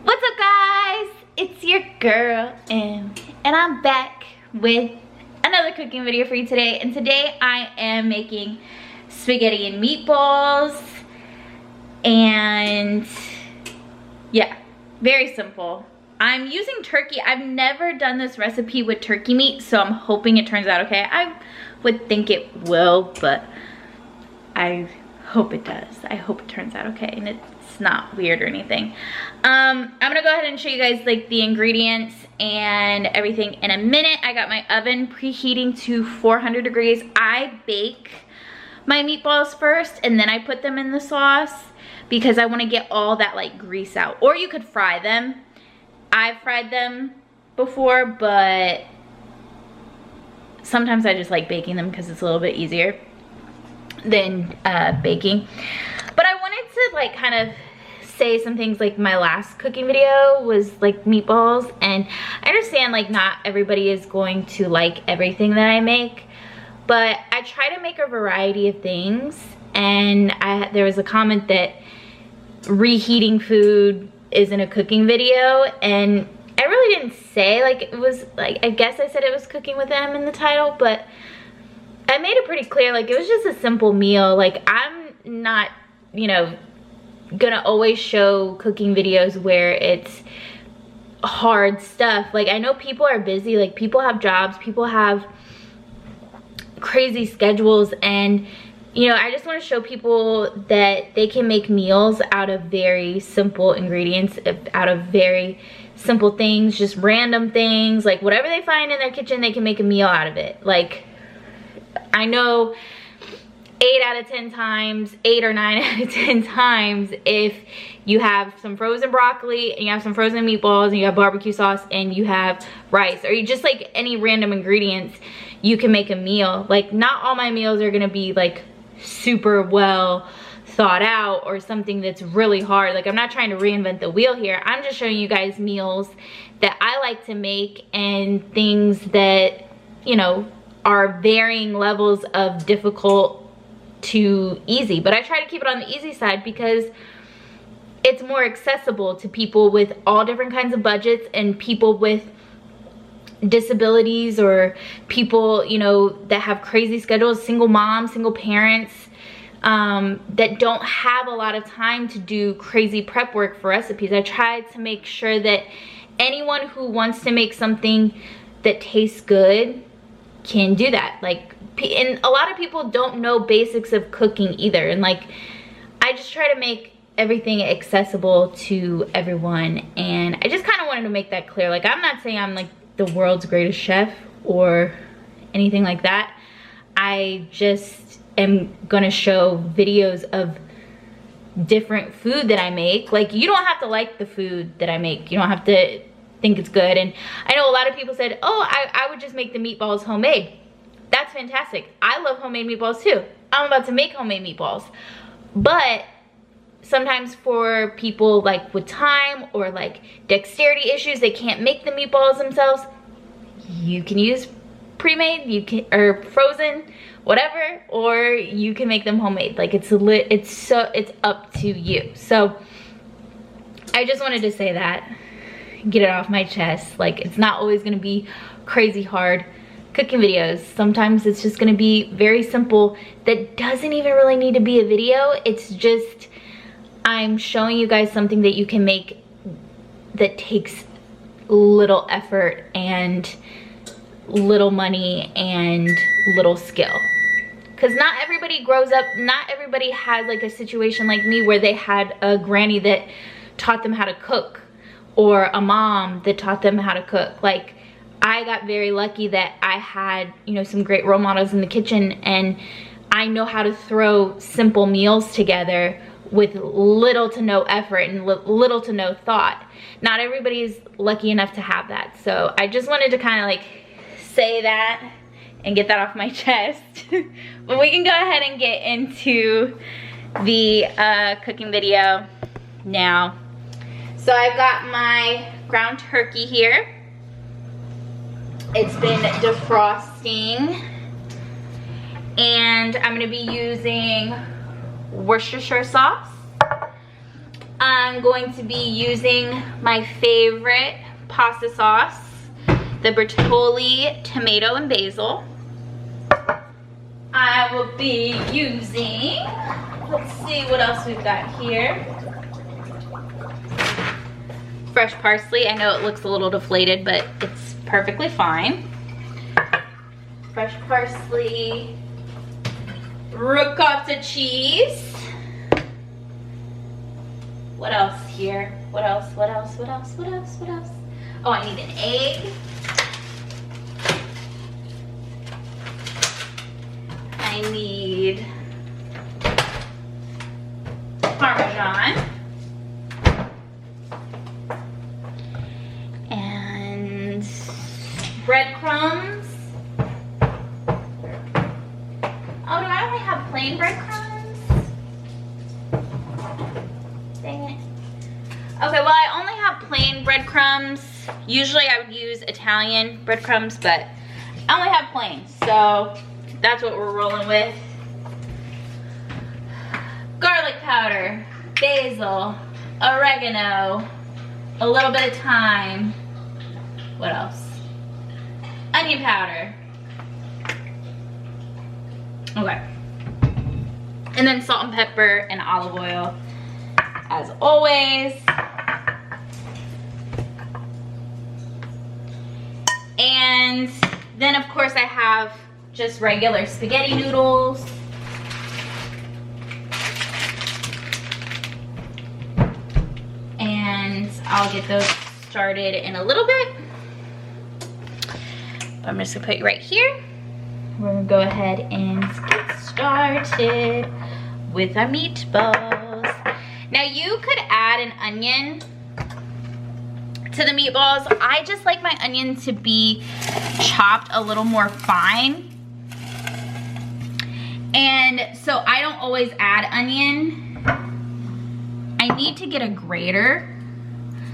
What's up, guys? It's your girl and I'm back with another cooking video for you today. And today I am making spaghetti and meatballs, and yeah, very simple. I'm using turkey. I've never done this recipe with turkey meat, so I'm hoping it turns out okay. I would think it will, but I hope it does. I hope it turns out okay and it's not weird or anything. I'm gonna go ahead and show you guys like the ingredients and everything in a minute. I got my oven preheating to 400 degrees. I bake my meatballs first and then I put them in the sauce because I want to get all that like grease out. Or you could fry them. I've fried them before, but sometimes I just like baking them because it's a little bit easier than baking. But I wanted to like kind of say some things. Like my last cooking video was like meatballs, and I understand like not everybody is going to like everything that I make, but I try to make a variety of things. And there was a comment that reheating food isn't a cooking video, and I really didn't say like it was, like I guess I said it was cooking with them in the title, but I made it pretty clear like it was just a simple meal. Like I'm not, you know, gonna always show cooking videos where it's hard stuff. Like I know people are busy, like people have jobs, people have crazy schedules, and you know, I just want to show people that they can make meals out of very simple ingredients, out of very simple things, just random things, like whatever they find in their kitchen, they can make a meal out of it. Like I know 8 out of 10 times, 8 or 9 out of 10 times, if you have some frozen broccoli and you have some frozen meatballs and you have barbecue sauce and you have rice, or you just like any random ingredients, you can make a meal. Like not all my meals are gonna be like super well thought out or something that's really hard. Like I'm not trying to reinvent the wheel here. I'm just showing you guys meals that I like to make and things that, you know, are varying levels of difficult to easy. But I try to keep it on the easy side because it's more accessible to people with all different kinds of budgets and people with disabilities, or people, you know, that have crazy schedules, single moms, single parents, that don't have a lot of time to do crazy prep work for recipes. I try to make sure that anyone who wants to make something that tastes good can do that. Like, and a lot of people don't know basics of cooking either, and like I just try to make everything accessible to everyone. And I just kind of wanted to make that clear. Like I'm not saying I'm like the world's greatest chef or anything like that. I just am gonna show videos of different food that I make. Like you don't have to like the food that I make, you don't have to think it's good. And I know a lot of people said, oh, I would just make the meatballs homemade. That's fantastic. I love homemade meatballs too. I'm about to make homemade meatballs. But sometimes for people like with time or like dexterity issues, they can't make the meatballs themselves. You can use pre-made, you can, or frozen, whatever, or you can make them homemade. Like it's up to you. So I just wanted to say that, get it off my chest. Like it's not always gonna be crazy hard cooking videos. Sometimes it's just gonna be very simple that doesn't even really need to be a video. It's just I'm showing you guys something that you can make that takes little effort and little money and little skill. Because not everybody grows up, not everybody has like a situation like me where they had a granny that taught them how to cook, or a mom that taught them how to cook. Like I got very lucky that I had, you know, some great role models in the kitchen, and I know how to throw simple meals together with little to no effort and little to no thought. Not everybody is lucky enough to have that. So I just wanted to kind of like say that and get that off my chest. But we can go ahead and get into the cooking video now. So I've got my ground turkey here. It's been defrosting, and I'm gonna be using Worcestershire sauce. I'm going to be using my favorite pasta sauce, the Bertolli tomato and basil. I will be using, let's see what else we've got here. Fresh parsley. I know it looks a little deflated, but it's perfectly fine. Fresh parsley, ricotta cheese. What else here? What else? Oh, I need an egg. I need parmesan. And breadcrumbs. Oh, do I only have plain breadcrumbs? Dang it. Okay, well, I only have plain breadcrumbs. Usually I would use Italian breadcrumbs, but I only have plain, so that's what we're rolling with. Garlic powder, basil, oregano, a little bit of thyme. What else? Onion powder. Okay. And then salt and pepper and olive oil, as always. And then of course I have just regular spaghetti noodles. And I'll get those started in a little bit. But I'm just gonna put you right here. We're gonna go ahead and get started with our meatballs. Now you could add an onion to the meatballs. I just like my onion to be chopped a little more fine. And so I don't always add onion. I need to get a grater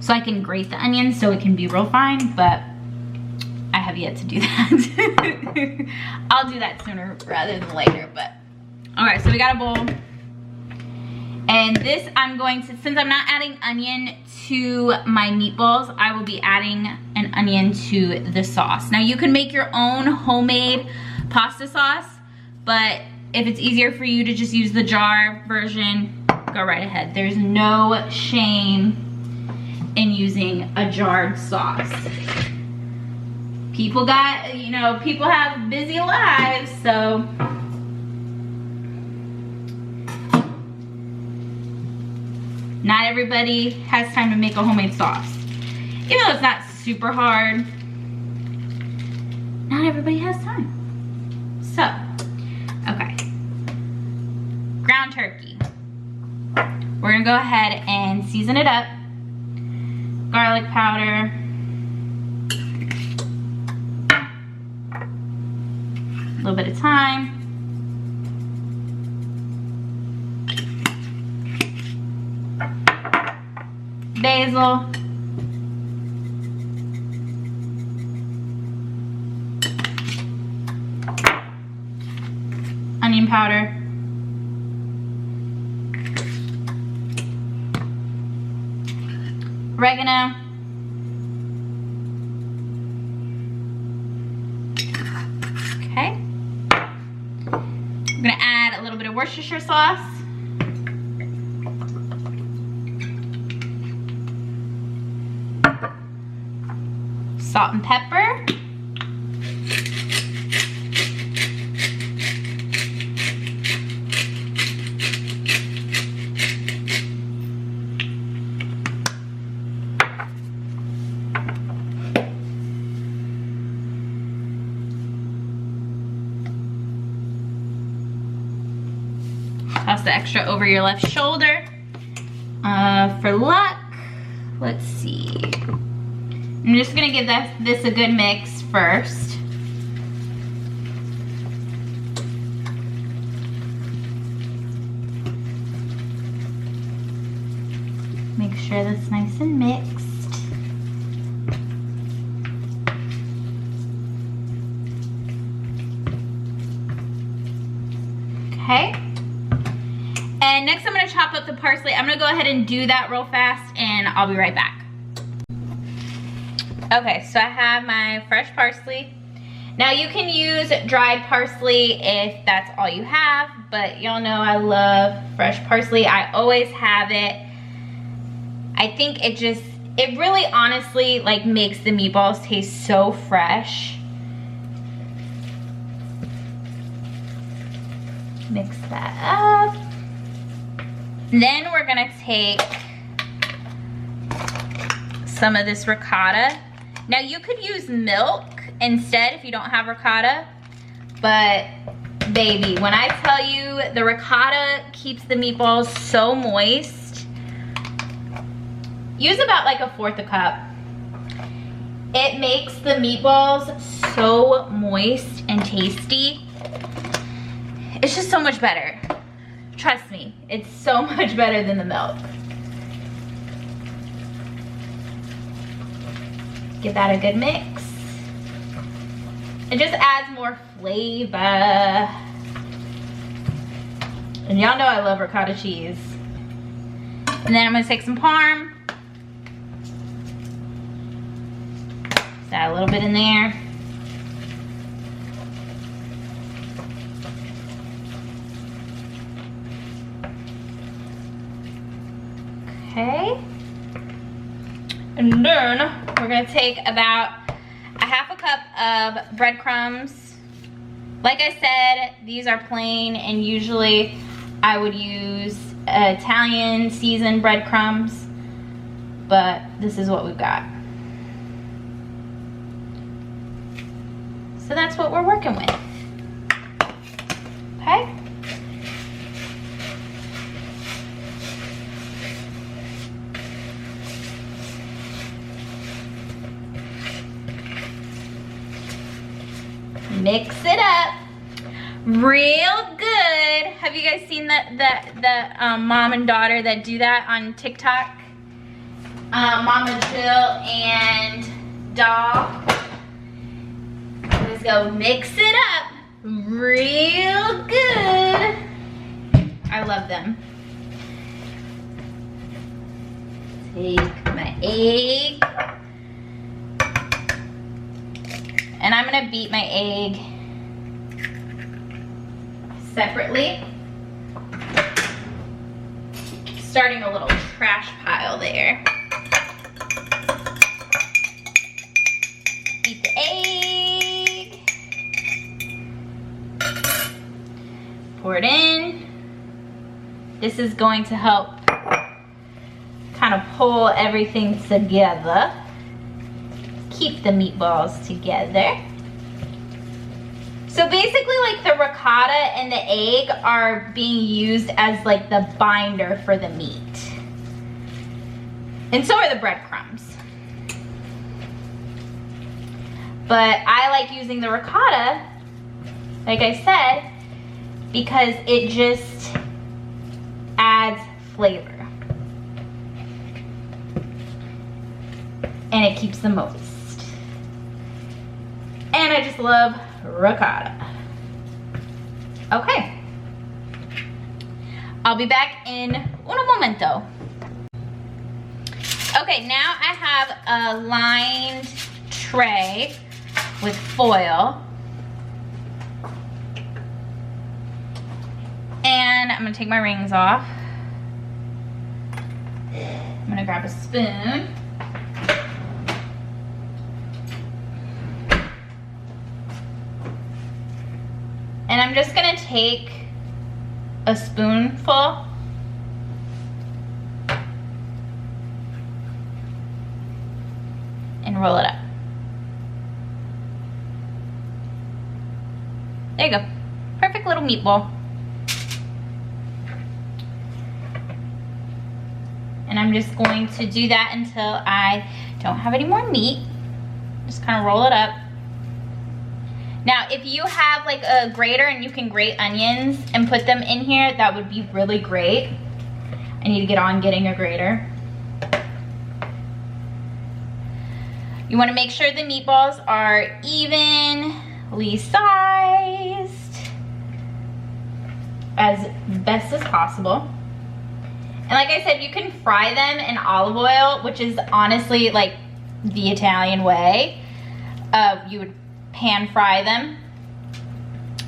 so I can grate the onion so it can be real fine, but I have yet to do that. I'll do that sooner rather than later, but. All right, so we got a bowl. And this I'm going to, since I'm not adding onion to my meatballs, I will be adding an onion to the sauce. Now you can make your own homemade pasta sauce, but if it's easier for you to just use the jar version, go right ahead. There's no shame in using a jarred sauce. People got, you know, people have busy lives, so. Not everybody has time to make a homemade sauce. Even though it's not super hard, not everybody has time. So, okay. Ground turkey. We're gonna go ahead and season it up. Garlic powder. A little bit of thyme. Basil. Onion powder. Oregano. Okay. I'm gonna add a little bit of Worcestershire sauce. Salt and pepper. Toss the extra over your left shoulder. For luck, let's see. I'm just gonna give this a good mix first. Make sure that's nice and mixed. Okay. And next I'm gonna chop up the parsley. I'm gonna go ahead and do that real fast and I'll be right back. Okay, so I have my fresh parsley. Now you can use dried parsley if that's all you have, but y'all know I love fresh parsley. I always have it. I think it really honestly like makes the meatballs taste so fresh. Mix that up. Then we're gonna take some of this ricotta. Now you could use milk instead if you don't have ricotta, but baby, when I tell you the ricotta keeps the meatballs so moist, use about like 1/4 cup. It makes the meatballs so moist and tasty. It's just so much better. Trust me, it's so much better than the milk. Give that a good mix. It just adds more flavor. And y'all know I love ricotta cheese. And then I'm gonna take some parm. Just add a little bit in there. Okay. And then we're gonna take about 1/2 cup of breadcrumbs. Like I said, these are plain, and usually I would use Italian seasoned breadcrumbs, but this is what we've got. So that's what we're working with. Okay. Mix it up real good. Have you guys seen the mom and daughter that do that on TikTok? Mama Jill and Doll. Let's go mix it up real good. I love them. Take my egg. And I'm gonna beat my egg separately. Starting a little trash pile there. Beat the egg. Pour it in. This is going to help kind of pull everything together. Keep the meatballs together. So basically, like, the ricotta and the egg are being used as like the binder for the meat. And so are the breadcrumbs. But I like using the ricotta, like I said, because it just adds flavor. And it keeps them moist. And I just love ricotta. Okay. I'll be back in un momento. Okay, now I have a lined tray with foil. And I'm gonna take my rings off. I'm gonna grab a spoon. And I'm just gonna take a spoonful and roll it up. There you go. Perfect little meatball. And I'm just going to do that until I don't have any more meat. Just kind of roll it up. Now, if you have like a grater and you can grate onions and put them in here, that would be really great. I need to get on getting a grater. You want to make sure the meatballs are evenly sized as best as possible. like I said, you can fry them in olive oil, which is honestly like the Italian way. You would pan fry them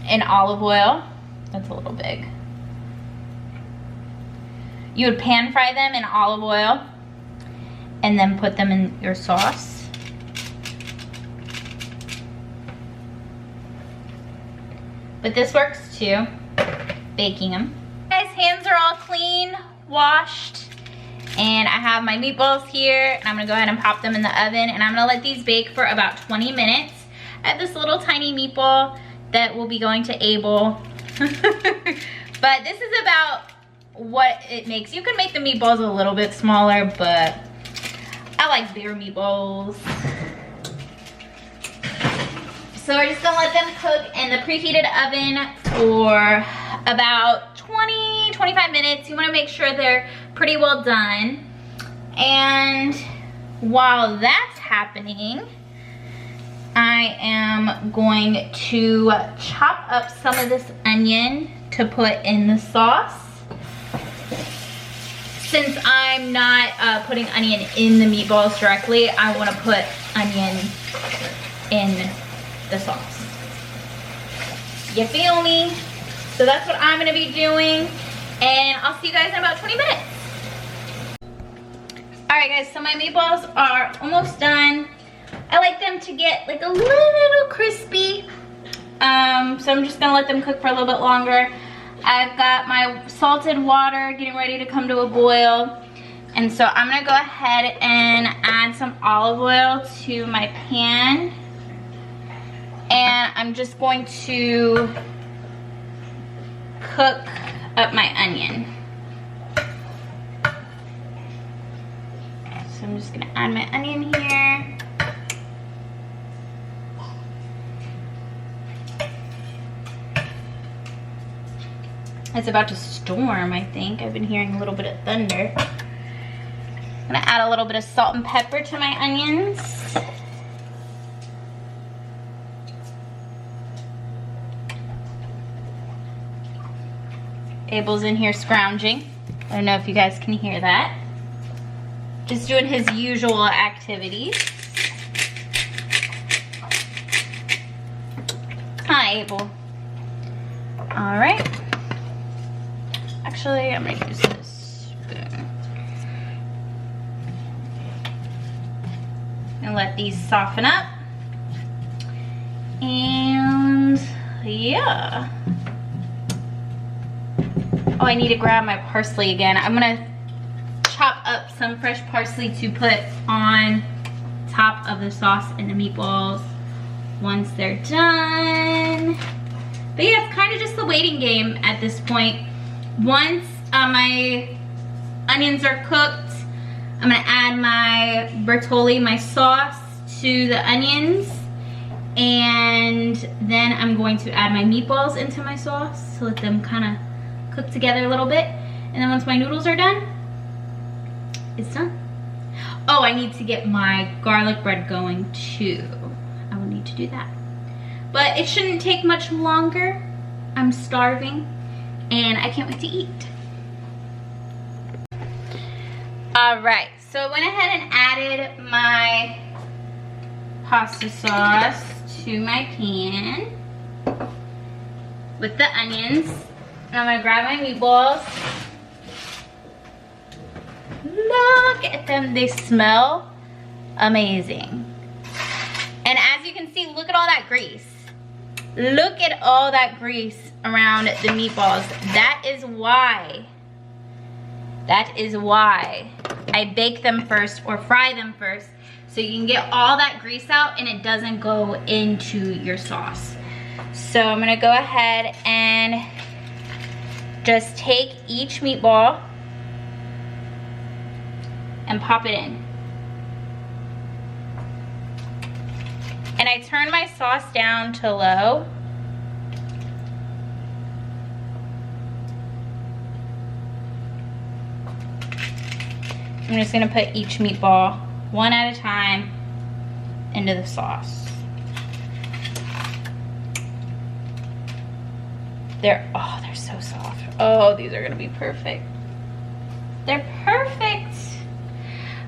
in olive oil. That's a little big. You would pan fry them in olive oil and then put them in your sauce. But this works too, baking them. Guys, hands are all clean, washed, and I have my meatballs here, and I'm gonna go ahead and pop them in the oven, and I'm gonna let these bake for about 20 minutes. I have this little tiny meatball that will be going to Abel. But this is about what it makes. You can make the meatballs a little bit smaller, but I like bigger meatballs. So we're just gonna let them cook in the preheated oven for about 20-25 minutes. You wanna make sure they're pretty well done. And while that's happening, I am going to chop up some of this onion to put in the sauce. Since I'm not putting onion in the meatballs directly, I want to put onion in the sauce. You feel me? So that's what I'm going to be doing, and I'll see you guys in about 20 minutes. Alright guys, so my meatballs are almost done. I like them to get like a little crispy. So I'm just gonna let them cook for a little bit longer. I've got my salted water getting ready to come to a boil. And so I'm gonna go ahead and add some olive oil to my pan. And I'm just going to cook up my onion. So I'm just gonna add my onion here. It's about to storm, I think. I've been hearing a little bit of thunder. I'm gonna add a little bit of salt and pepper to my onions. Abel's in here scrounging. I don't know if you guys can hear that. Just doing his usual activities. Hi, Abel. All right. Actually, I'm gonna use this spoon. And let these soften up. And yeah. Oh, I need to grab my parsley again. I'm gonna chop up some fresh parsley to put on top of the sauce and the meatballs once they're done. But yeah, it's kind of just the waiting game at this point. Once my onions are cooked, I'm gonna add my Bertolli, my sauce, to the onions. And then I'm going to add my meatballs into my sauce to let them kind of cook together a little bit. And then once my noodles are done, it's done. Oh, I need to get my garlic bread going too. I will need to do that. But it shouldn't take much longer. I'm starving and I can't wait to eat. All right, so I went ahead and added my pasta sauce to my pan with the onions. And I'm gonna grab my meatballs. Look at them, they smell amazing. And as you can see, look at all that grease. Look at all that grease around the meatballs. That is why I bake them first or fry them first, so you can get all that grease out and it doesn't go into your sauce. So I'm gonna go ahead and just take each meatball and pop it in. And I turn my sauce down to low. I'm just gonna put each meatball one at a time into the sauce. They're so soft. Oh, these are gonna be perfect. They're perfect.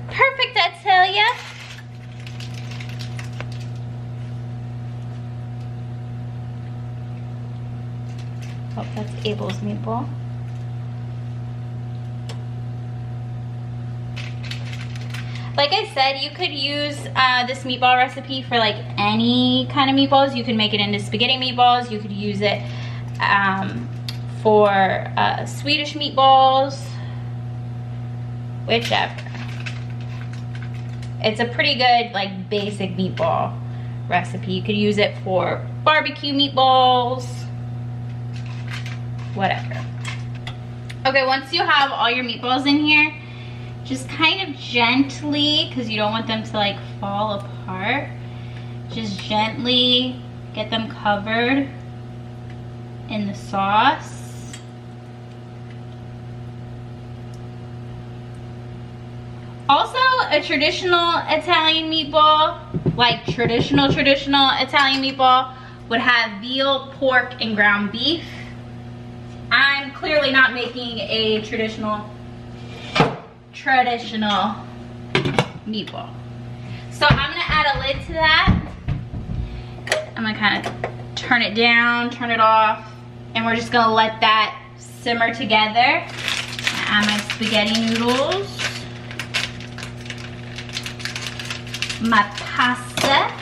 Perfect, I tell ya. Oh, that's Abel's meatball. Like I said, you could use this meatball recipe for like any kind of meatballs. You can make it into spaghetti meatballs. You could use it for Swedish meatballs, whichever. It's a pretty good like basic meatball recipe. You could use it for barbecue meatballs, whatever. Okay, once you have all your meatballs in here, just kind of gently, because you don't want them to like fall apart, just gently get them covered in the sauce. Also, a traditional Italian meatball, like traditional Italian meatball, would have veal, pork, and ground beef. I'm clearly not making a traditional meatball. So I'm gonna add a lid to that. I'm gonna kind of turn it down, turn it off, and we're just gonna let that simmer together. Add my spaghetti noodles, my pasta,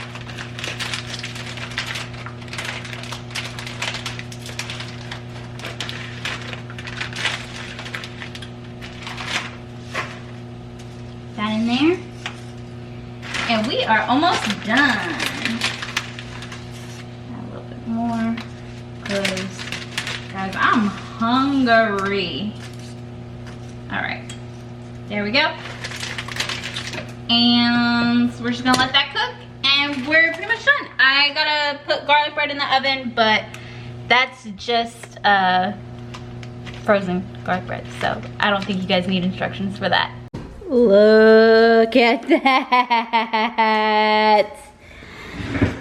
that in there, and we are almost done. Add a little bit more, because guys, I'm hungry. All right, there we go. And we're just gonna let that cook, and we're pretty much done. I gotta put garlic bread in the oven, but that's just frozen garlic bread, so I don't think you guys need instructions for that. Look at that.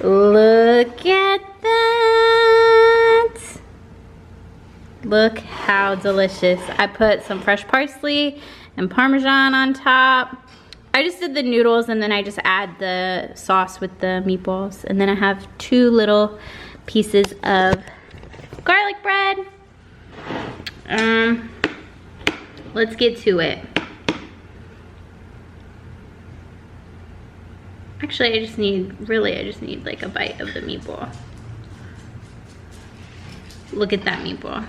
Look at that. Look how delicious. I put some fresh parsley and parmesan on top. I just did the noodles, and then I just add the sauce with the meatballs. And then I have 2 little pieces of garlic bread. Let's get to it. Actually, I just need like a bite of the meatball. Look at that meatball.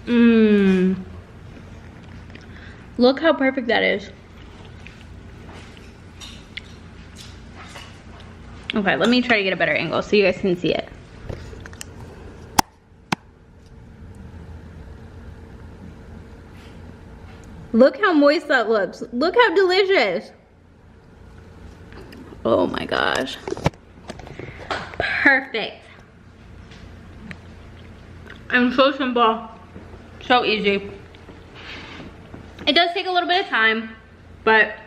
Mmm. Look how perfect that is. Okay, let me try to get a better angle so you guys can see it. Look how moist that looks. Look how delicious. Oh my gosh. Perfect. And so simple. So easy. It does take a little bit of time, but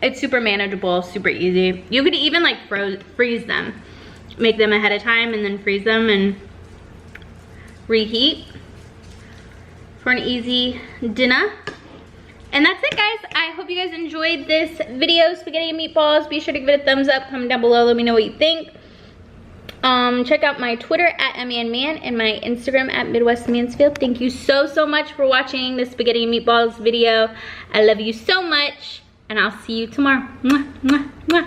it's super manageable, super easy. You could even like freeze them. Make them ahead of time and then freeze them and reheat for an easy dinner. And that's it, guys. I hope you guys enjoyed this video, spaghetti and meatballs. Be sure to give it a thumbs up. Comment down below. Let me know what you think. Check out my Twitter at @ManMan and my Instagram at Midwest Mansfield. Thank you so much for watching this spaghetti and meatballs video. I love you so much, and I'll see you tomorrow. Mwah, mwah, mwah.